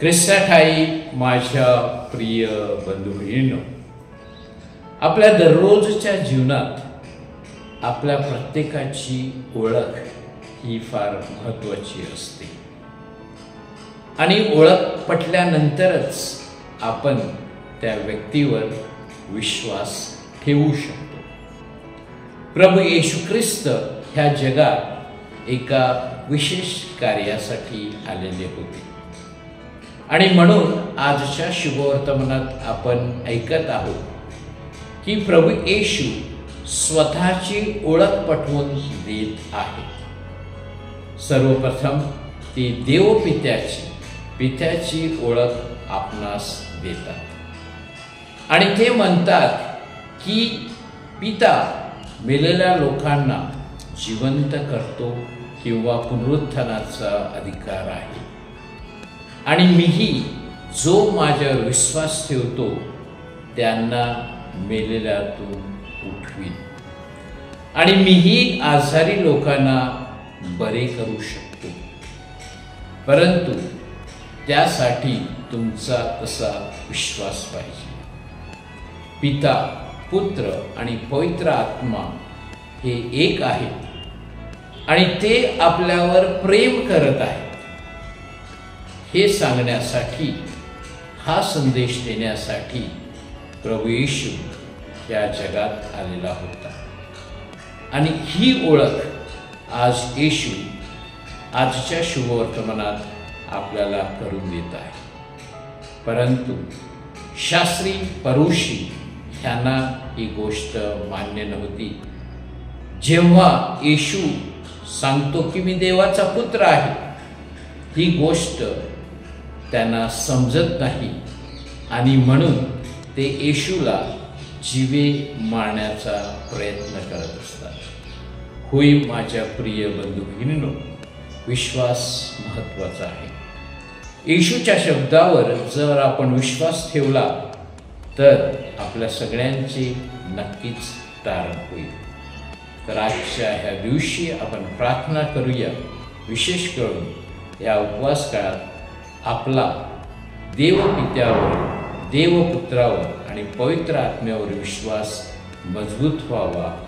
ख्रिस्ताठाई माझ्या प्रिय बंधू भगिनींनो, आपल्या दररोजच्या जीवनात आपल्या प्रत्येकाची ओळख ही फार महत्त्वाची असते आणि ओळख पटल्यानंतरच आपण त्या व्यक्तीवर विश्वास ठेवू शकतो. प्रभू येशू ख्रिस्त ह्या जगात एका विशेष कार्यासाठी आलेले होते आणि म्हणून आजच्या शुभवर्तमानात आपण ऐकत आहोत की प्रभू येशू स्वतःची ओळख पटवून देत आहे. सर्वप्रथम ते पित्याची ओळख आपणास देतात आणि ते म्हणतात की पिता मेलेल्या लोकांना जिवंत करतो किंवा पुनरुत्थानाचा अधिकार आहे आणि मीही जो माझ्यावर विश्वास ठेवतो त्यांना मेलेल्यातून उठवीन आणि मीही आजारी लोकांना बरे करू शकतो. परंतु त्यासाठी तुमचा तसा विश्वास पाहिजे. पिता, पुत्र आणि पवित्र आत्मा हे एक आहेत आणि ते आपल्यावर प्रेम करत आहेत हे सांगण्यासाठी, हा संदेश देण्यासाठी प्रभू येशू या जगात आलेला होता आणि ही ओळख आज येशू आजच्या शुभवर्तमानात आपल्याला करून देत आहे. परंतु शास्त्री परुषी ह्यांना ही गोष्ट मान्य नव्हती. जेव्हा येशू सांगतो की मी देवाचा पुत्र आहे, ही गोष्ट त्यांना समजत नाही आणि म्हणून ते येशूला जीवे मारण्याचा प्रयत्न करत असतात. होय माझ्या प्रिय बंधू भगिनींनो, विश्वास महत्त्वाचा आहे. येशूच्या शब्दावर जर आपण विश्वास ठेवला तर आपल्या सगळ्यांचे नक्कीच तारण होईल. तर आजच्या ह्या दिवशी आपण प्रार्थना करूया. विशेष करून या उपवास काळात आपला देवपित्यावर, देवपुत्रावर आणि पवित्र आत्म्यावर विश्वास मजबूत व्हावा